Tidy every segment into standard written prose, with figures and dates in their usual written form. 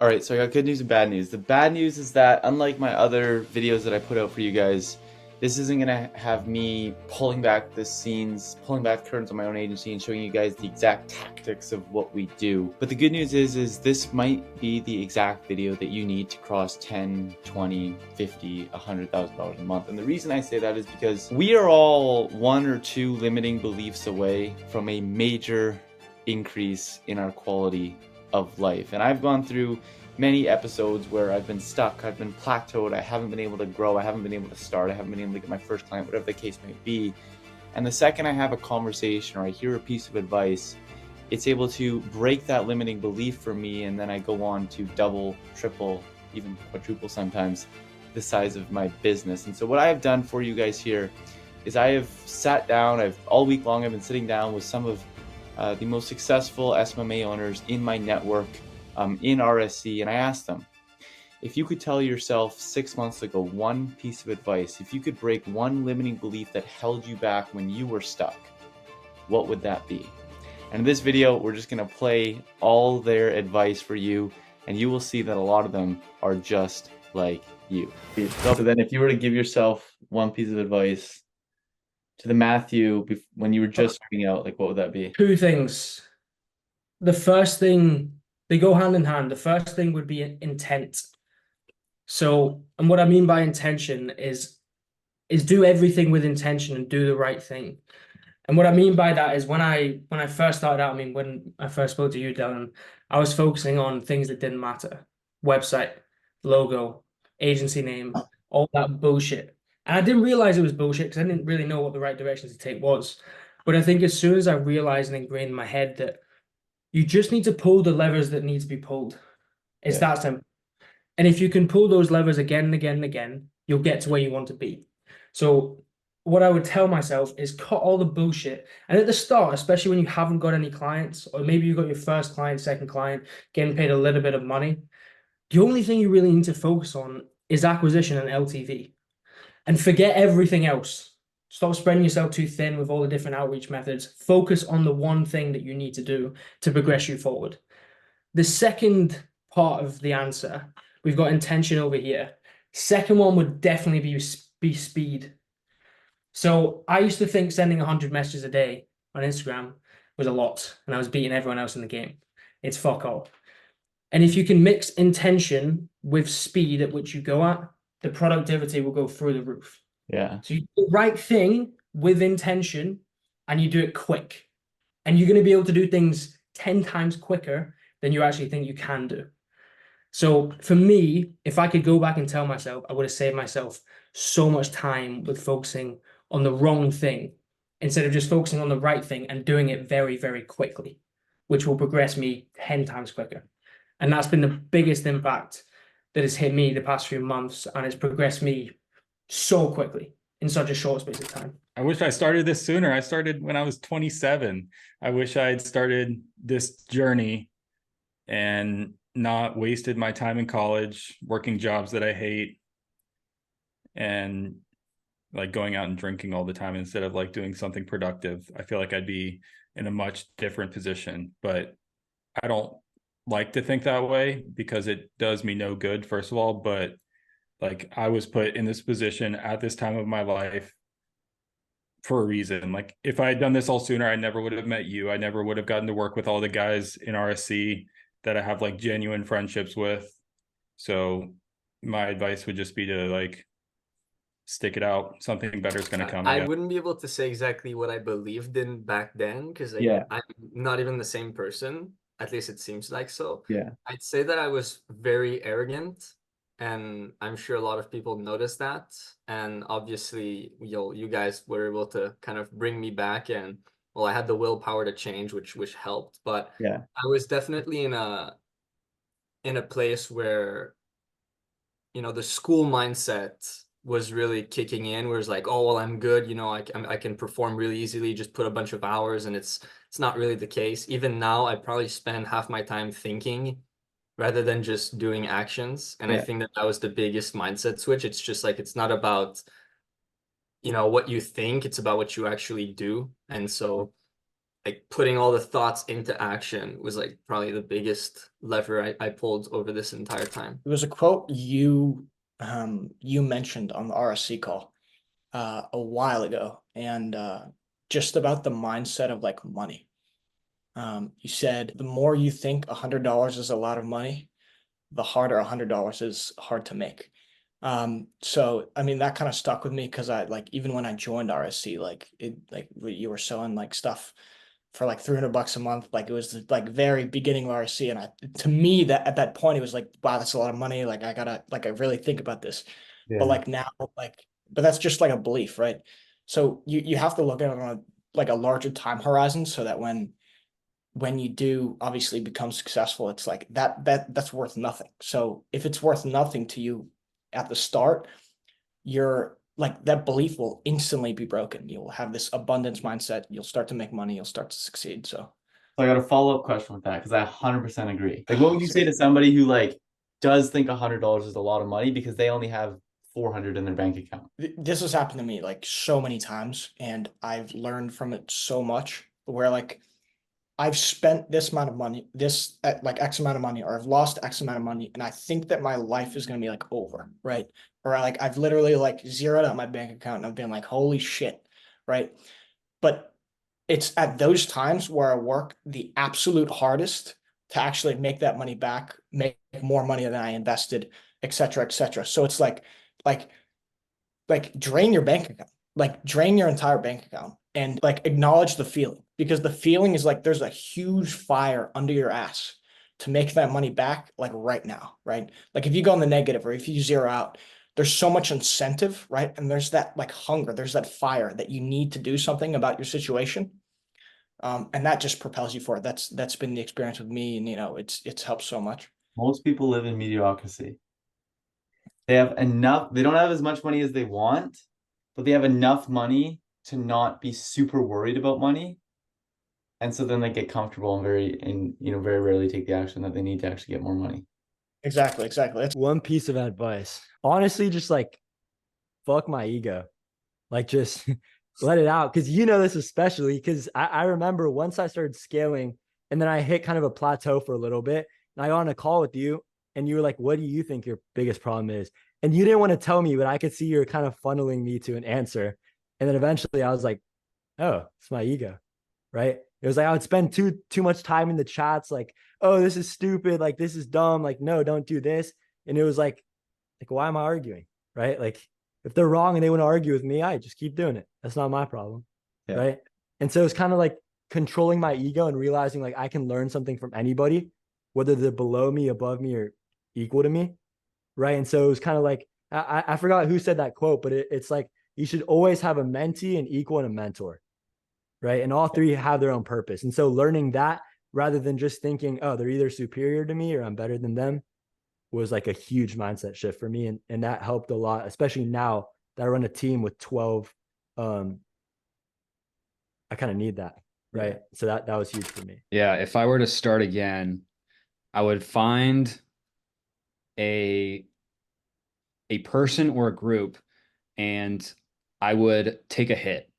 All right, so I got good news and bad news. The bad news is that unlike my other videos that I put out for you guys, this isn't gonna have me pulling back the scenes, pulling back the curtains on my own agency and showing you guys the exact tactics of what we do. But the good news is this might be the exact video that you need to cross 10, 20, 50, $100,000 a month. And the reason I say that is because we are all one or two limiting beliefs away from a major increase in our quality of life. And I've gone through many episodes where I've been stuck, I've been plateaued, I haven't been able to grow, I haven't been able to start, I haven't been able to get my first client, whatever the case may be. And the second I have a conversation or I hear a piece of advice, it's able to break that limiting belief for me, and then I go on to double, triple, even quadruple sometimes the size of my business. And so what I have done for you guys here is I have sat down, all week long I've been sitting down with some of the most successful SMMA owners in my network in RSC, and I asked them, if you could tell yourself 6 months ago one piece of advice, if you could break one limiting belief that held you back when you were stuck, what would that be? And in this video, we're just going to play all their advice for you, and you will see that a lot of them are just like you. So then if you were to give yourself one piece of advice to the Matthew when you were just starting out, like what would that be? Two things. The first thing, they go hand in hand. The first thing would be intent. So, and what I mean by intention is do everything with intention and do the right thing. And what I mean by that is when I first started out, I mean when I first spoke to you, Dylan, I was focusing on things that didn't matter. Website, logo, agency name, all that bullshit. And I didn't realize it was bullshit because I didn't really know what the right direction to take was. But I think as soon as I realized and ingrained in my head that you just need to pull the levers that need to be pulled. It's Yeah. that simple. And if you can pull those levers again and again and again, you'll get to where you want to be. So what I would tell myself is cut all the bullshit. And at the start, especially when you haven't got any clients, or maybe you got your first client, second client, getting paid a little bit of money, the only thing you really need to focus on is acquisition and LTV. And forget everything else. Stop spreading yourself too thin with all the different outreach methods. Focus on the one thing that you need to do to progress you forward. The second part of the answer, we've got intention over here. Second one would definitely be speed. So I used to think sending 100 messages a day on Instagram was a lot, and I was beating everyone else in the game. It's fuck all. And if you can mix intention with speed at which you go at, the productivity will go through the roof. Yeah. So you do the right thing with intention and you do it quick. And you're going to be able to do things 10 times quicker than you actually think you can do. So for me, if I could go back and tell myself, I would have saved myself so much time with focusing on the wrong thing instead of just focusing on the right thing and doing it very, very quickly, which will progress me 10 times quicker. And that's been the biggest impact that has hit me the past few months, and it's progressed me so quickly in such a short space of time. I wish I started this sooner. I started when I was 27. I wish I had started this journey and not wasted my time in college working jobs that I hate and like going out and drinking all the time instead of like doing something productive. I feel like I'd be in a much different position, but I don't like to think that way because it does me no good, first of all. But like I was put in this position at this time of my life for a reason. Like if I had done this all sooner, I never would have met you. I never would have gotten to work with all the guys in RSC that I have like genuine friendships with. So my advice would just be to like stick it out. Something better is going to come. I wouldn't be able to say exactly what I believed in back then because Yeah. I'm not even the same person. At least it seems like so. Yeah. I'd say that I was very arrogant, and I'm sure a lot of people noticed that. And obviously, you guys were able to kind of bring me back, and well, I had the willpower to change, which helped. But Yeah. I was definitely in a place where the school mindset was really kicking in, where it's like, oh well, I'm good, I can perform really easily, just put a bunch of hours, and it's not really the case. Even now, I probably spend half my time thinking rather than just doing actions, and I Yeah. think that was the biggest mindset switch. It's just like it's not about what you think, it's about what you actually do. And so like putting all the thoughts into action was like probably the biggest lever I pulled over this entire time. It was a quote you mentioned on the RSC call a while ago, and just about the mindset of like money. You said the more you think $100 is a lot of money, the harder $100 is hard to make. So I mean that kind of stuck with me because I like even when I joined RSC, like you were selling like stuff for like $300 a month. Like it was the like very beginning of RSC. And to me that at that point, it was like, wow, that's a lot of money. Like I gotta, like, I really think about this. Yeah. But like now, like, but that's just like a belief, right? So you have to look at it on like a larger time horizon so that when you do obviously become successful, it's like that's worth nothing. So if it's worth nothing to you at the start, you're like that belief will instantly be broken. You'll have this abundance mindset. You'll start to make money. You'll start to succeed. So I got a follow-up question with that because I 100% agree. Like, what would you say to somebody who like does think $100 is a lot of money because they only have 400 in their bank account? this has happened to me like so many times, and I've learned from it so much. Where like I've spent this amount of money, this like X amount of money, or I've lost X amount of money, and I think that my life is gonna be like over, right? Or like I've literally like zeroed out my bank account and I've been like, holy shit, right? But it's at those times where I work the absolute hardest to actually make that money back, make more money than I invested, et cetera, et cetera. So it's like drain your bank account, like drain your entire bank account and like acknowledge the feeling, because the feeling is like there's a huge fire under your ass to make that money back like right now, right? Like if you go in the negative or if you zero out, there's so much incentive, right? And there's that like hunger, there's that fire that you need to do something about your situation. And that just propels you forward. That's been the experience with me, and it's helped so much. Most people live in mediocrity. They have enough, they don't have as much money as they want, but they have enough money to not be super worried about money. And so then they get comfortable and very rarely take the action that they need to actually get more money. Exactly. That's One piece of advice. Honestly, just like fuck my ego. Like just let it out. Cause this especially because I remember once I started scaling and then I hit kind of a plateau for a little bit. And I got on a call with you and you were like, what do you think your biggest problem is? And you didn't want to tell me, but I could see you're kind of funneling me to an answer. And then eventually I was like, oh, it's my ego. Right. It was like I would spend too much time in the chats, like, oh, this is stupid, like this is dumb, like, no, don't do this. And it was like, why am I arguing? Right. Like if they're wrong and they want to argue with me, I just keep doing it. That's not my problem. Yeah. Right. And so it's kind of like controlling my ego and realizing like I can learn something from anybody, whether they're below me, above me, or equal to me. Right. And so it was kind of like, I forgot who said that quote, but it's like you should always have a mentee, an equal, and a mentor. Right. And all three have their own purpose. And so learning that rather than just thinking, oh, they're either superior to me or I'm better than them was like a huge mindset shift for me. And that helped a lot, especially now that I run a team with 12. I kind of need that. Right. So that was huge for me. Yeah. If I were to start again, I would find a person or a group and I would take a hit.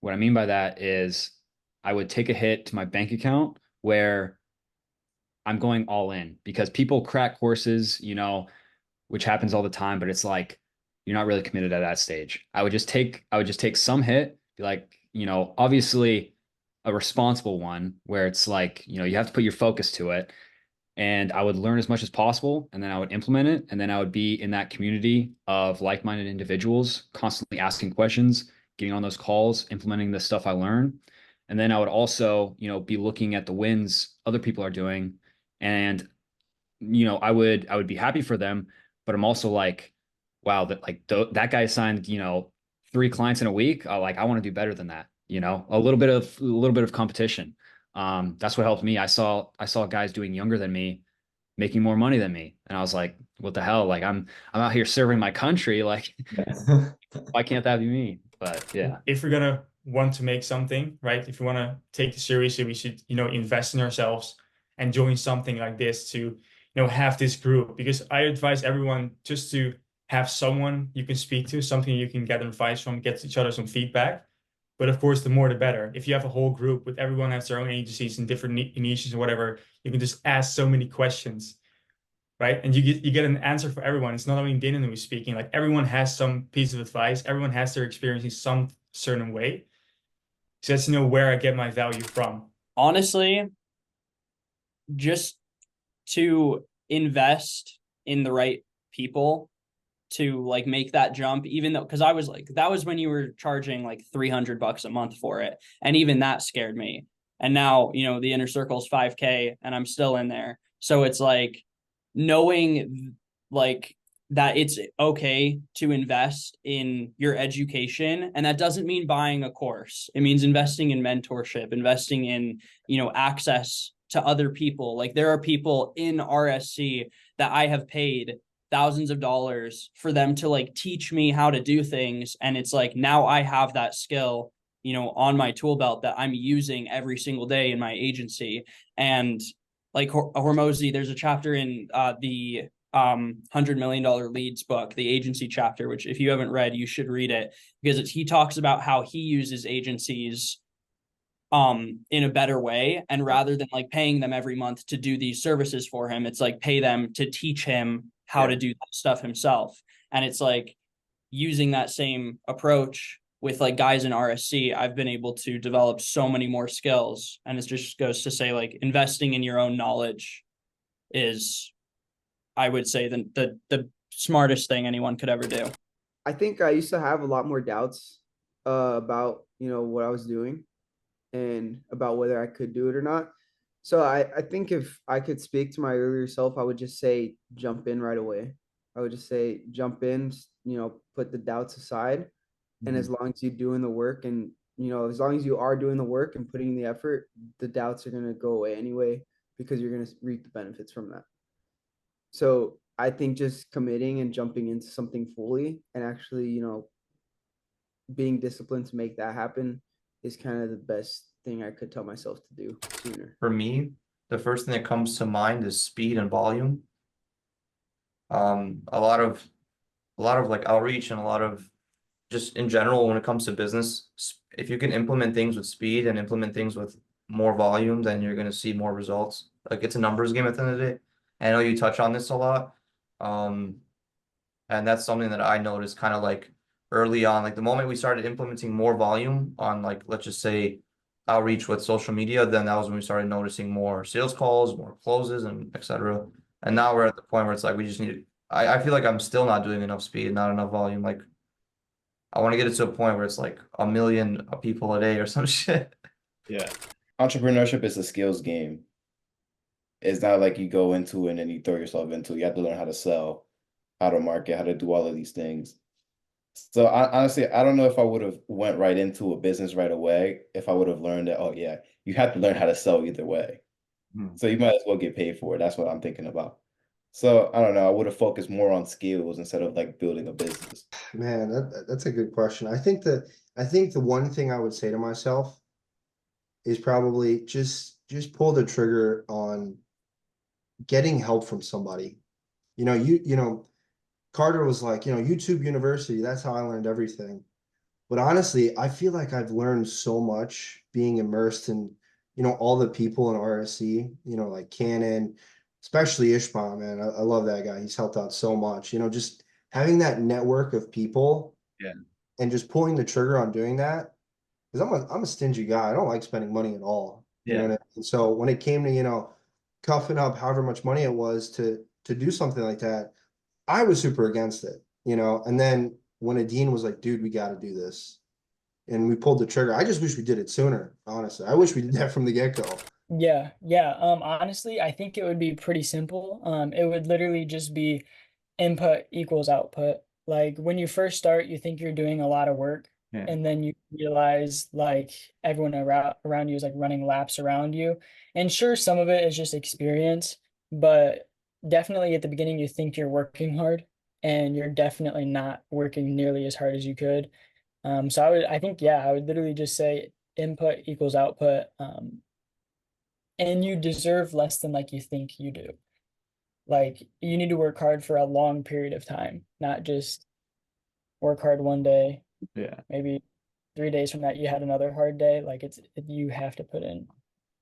What I mean by that is I would take a hit to my bank account where I'm going all in, because people crack courses, which happens all the time, but it's like, you're not really committed at that stage. I would just take some hit, be like, obviously a responsible one where it's like, you have to put your focus to it. And I would learn as much as possible, and then I would implement it. And then I would be in that community of like-minded individuals, constantly asking questions, getting on those calls, implementing the stuff I learn. And then I would also, be looking at the wins other people are doing. And, I would be happy for them, but I'm also like, wow, that guy signed, 3 clients in a week. I want to do better than that, a little bit of competition. That's what helped me. I saw guys doing younger than me, making more money than me. And I was like, what the hell? Like I'm out here serving my country. Like, why can't that be me? But yeah. If we're gonna want to make something, right? If we want to take it seriously, we should, invest in ourselves and join something like this to, have this group. Because I advise everyone just to have someone you can speak to, something you can get advice from, get each other some feedback. But of course, the more the better. If you have a whole group with everyone has their own agencies and different niches and whatever, you can just ask so many questions, right? And you get an answer for everyone. It's not only Dylan who's speaking. Like everyone has some piece of advice. Everyone has their experience in some certain way. So that's where I get my value from. Honestly, just to invest in the right people to like make that jump, even though, because I was like, that was when you were charging like $300 a month for it, and even that scared me. And now, the inner circle is 5K and I'm still in there. So it's like knowing like that it's okay to invest in your education, and that doesn't mean buying a course. It means investing in mentorship, investing in access to other people. Like there are people in RSC that I have paid thousands of dollars for them to like teach me how to do things, and it's like now I have that skill on my tool belt that I'm using every single day in my agency. And like Hormozy, there's a chapter in the $100 million leads book, the agency chapter, which if you haven't read, you should read it, because he talks about how he uses agencies in a better way, and rather than like paying them every month to do these services for him, it's like pay them to teach him how to do that stuff himself. And it's like using that same approach with like guys in RSC, I've been able to develop so many more skills. And it just goes to say like investing in your own knowledge is, I would say, the smartest thing anyone could ever do. I think I used to have a lot more doubts about what I was doing and about whether I could do it or not. So I think if I could speak to my earlier self, I would just say jump in right away. I would just say jump in, put the doubts aside. And as long as you're doing the work, and as long as you are doing the work and putting in the effort, the doubts are going to go away anyway, because you're going to reap the benefits from that. So I think just committing and jumping into something fully and actually, being disciplined to make that happen is kind of the best thing I could tell myself to do sooner. For me, the first thing that comes to mind is speed and volume. A lot of like outreach and a lot of just in general, when it comes to business, if you can implement things with speed and implement things with more volume, then you're going to see more results. Like it's a numbers game at the end of the day. I know you touch on this a lot. And that's something that I noticed kind of like early on, like the moment we started implementing more volume on like, let's just say outreach with social media, then that was when we started noticing more sales calls, more closes, and etc. And now we're at the point where it's like, we just need, I feel like I'm still not doing enough speed, not enough volume. Like I want to get it to a point where it's like 1 million people a day or some shit. Yeah. Entrepreneurship is a skills game. It's not like you go into it and then you throw yourself into it. You have to learn how to sell, how to market, how to do all of these things. So honestly, I don't know if I would have went right into a business right away if I would have learned that, oh yeah, you have to learn how to sell either way. So you might as well get paid for it. That's what I'm thinking about. So I don't know. I would have focused more on skills instead of like building a business. Man, that's a good question. I think the one thing I would say to myself is probably just pull the trigger on getting help from somebody. Carter was like, YouTube University, that's how I learned everything. But honestly, I feel like I've learned so much being immersed in, all the people in RSC, like Cannon, especially Ishmael, man. I love that guy. He's helped out so much, just having that network of people, and just pulling the trigger on doing that. Because I'm a stingy guy. I don't like spending money at all. You know what I mean? And so when it came to, cuffing up however much money it was to do something like that, I was super against it, and then when Adine was like, dude, we got to do this. And we pulled the trigger. I just wish we did it sooner, honestly. I wish we did that from the get-go. Yeah. Honestly, I think it would be pretty simple. It would literally just be input equals output. Like when you first start, you think you're doing a lot of work, and then you realize like everyone around you is like running laps around you. And sure, some of it is just experience, but definitely at the beginning, you think you're working hard, and you're definitely not working nearly as hard as you could. So I would literally just say input equals output. And you deserve less than like you think you do. Like you need to work hard for a long period of time, not just work hard one day. Yeah. Maybe 3 days from that you had another hard day, like you have to put in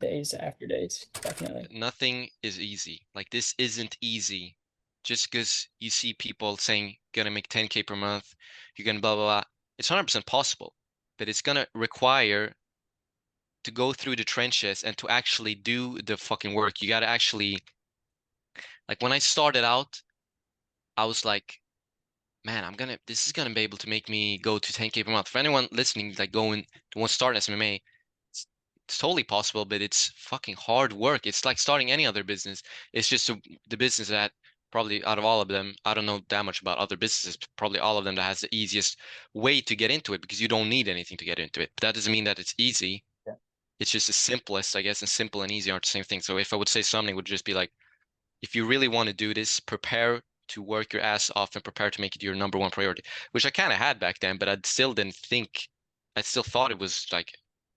days after days, definitely. Nothing is easy. Like this isn't easy. Just because you see people saying gonna make 10K per month, you're gonna blah blah blah. It's 100% possible, but it's gonna require to go through the trenches and to actually do the fucking work. You gotta actually, like when I started out, I was like, man, this is gonna be able to make me go to 10K per month. For anyone listening, like going to want to start SMMA, it's totally possible, but it's fucking hard work. It's like starting any other business. It's just the business that probably out of all of them, I don't know that much about other businesses, probably all of them that has the easiest way to get into it because you don't need anything to get into it. But that doesn't mean that it's easy. Yeah. It's just the simplest, I guess, and simple and easy aren't the same thing. So if I would say something, it would just be like, if you really want to do this, prepare to work your ass off and prepare to make it your number one priority, which I kind of had back then, but I still didn't think, I still thought it was like,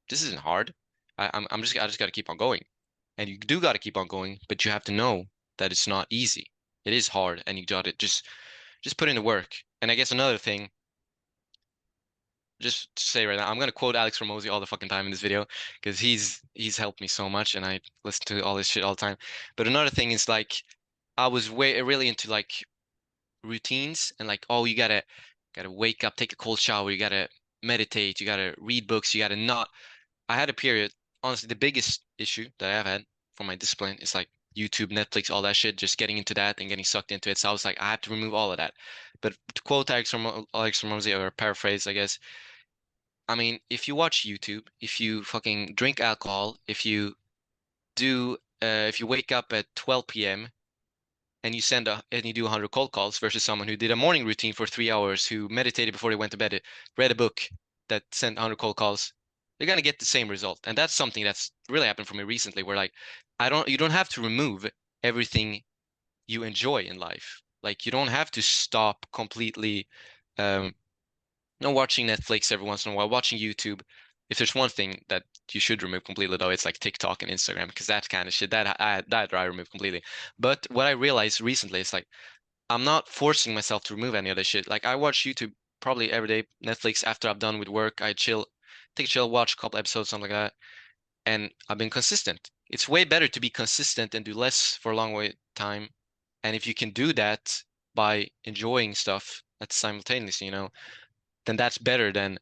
this isn't hard. I just got to keep on going. And you do got to keep on going, but you have to know that it's not easy. It is hard, and you got to just put in the work. And I guess another thing, just to say right now, I'm gonna quote Alex Ramosi all the fucking time in this video because he's helped me so much, and I listen to all this shit all the time. But another thing is like, I was really into like routines and like, oh, you gotta wake up, take a cold shower, you gotta meditate, you gotta read books, you gotta not. I had a period, honestly, the biggest issue that I've had for my discipline is like YouTube, Netflix, all that shit, just getting into that and getting sucked into it. So I was like, I have to remove all of that. But to quote Alex Ramosi, or paraphrase, I guess, I mean, if you watch YouTube, if you fucking drink alcohol, if you wake up at 12 p.m. and you do 100 cold calls versus someone who did a morning routine for 3 hours, who meditated before they went to bed, read a book that sent 100 cold calls, they're gonna get the same result. And that's something that's really happened for me recently, where like you don't have to remove everything you enjoy in life. Like you don't have to stop completely watching Netflix every once in a while, watching YouTube. If there's one thing that you should remove completely, though, it's like TikTok and Instagram, because that kind of shit that I remove completely. But what I realized recently is like I'm not forcing myself to remove any of this shit. Like I watch YouTube probably every day, Netflix after I'm done with work. I chill, take a chill, watch a couple episodes, something like that, and I've been consistent. It's way better to be consistent and do less for a long way time. And if you can do that by enjoying stuff that's simultaneously, then that's better than,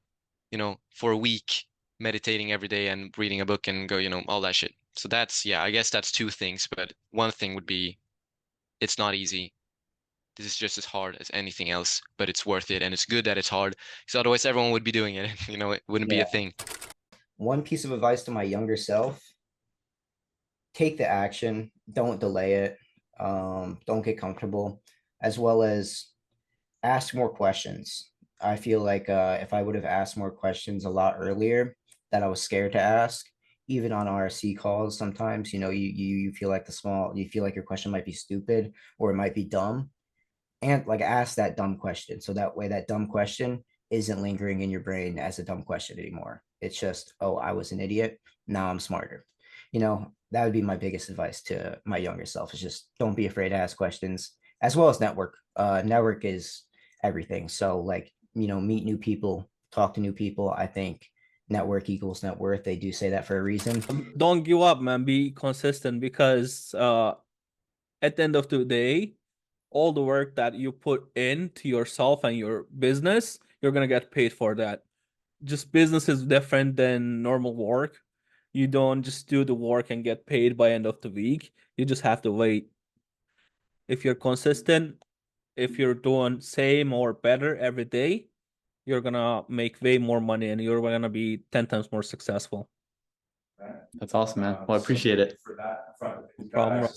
for a week meditating every day and reading a book and go, all that shit. So yeah, I guess that's two things, but one thing would be it's not easy. This is just as hard as anything else, but it's worth it, and it's good that it's hard, because otherwise everyone would be doing it. It wouldn't be a thing. One piece of advice to my younger self: take the action, don't delay it, don't get comfortable, as well as ask more questions. I feel like if I would have asked more questions a lot earlier that I was scared to ask, even on RSC calls, sometimes, you feel like you feel like your question might be stupid or it might be dumb. And like ask that dumb question. So that way that dumb question isn't lingering in your brain as a dumb question anymore. It's just, oh, I was an idiot. Now I'm smarter. That would be my biggest advice to my younger self, is just don't be afraid to ask questions, as well as network. Network is everything. So like, meet new people, talk to new people. I think network equals net worth. They do say that for a reason. Don't give up, man. Be consistent, because at the end of the day, all the work that you put into yourself and your business, you're gonna get paid for that. Just business is different than normal work. You don't just do the work and get paid by end of the week. You just have to wait. If you're consistent, if you're doing same or better every day, you're gonna make way more money and you're gonna be 10 times more successful. That's awesome, man. Well, I appreciate it. No problem.